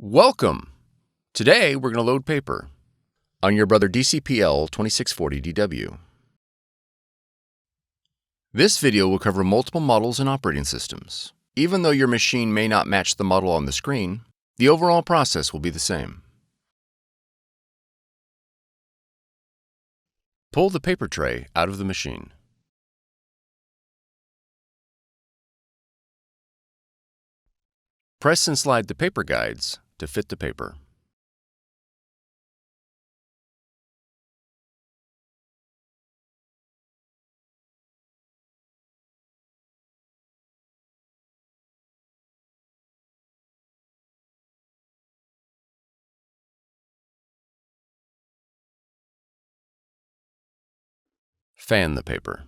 Welcome! Today we're going to load paper on your Brother DCP L2640DW. This video will cover multiple models and operating systems. Even though your machine may not match the model on the screen, the overall process will be the same. Pull the paper tray out of the machine. Press and slide the paper guides to fit the paper. Fan the paper.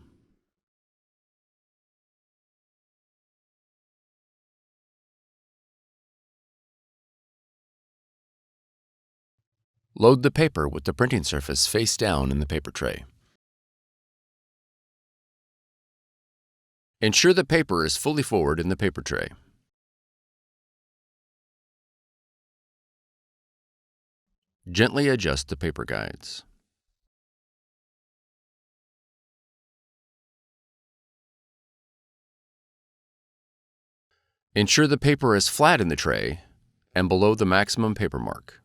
Load the paper with the printing surface face down in the paper tray. Ensure the paper is fully forward in the paper tray. Gently adjust the paper guides. Ensure the paper is flat in the tray and below the maximum paper mark.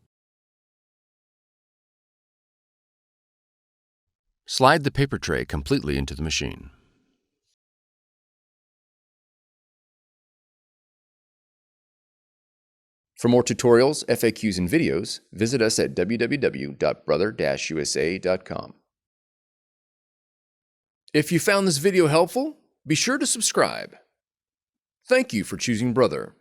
Slide the paper tray completely into the machine. For more tutorials, FAQs, and videos, visit us at www.brother-usa.com. If you found this video helpful, be sure to subscribe. Thank you for choosing Brother.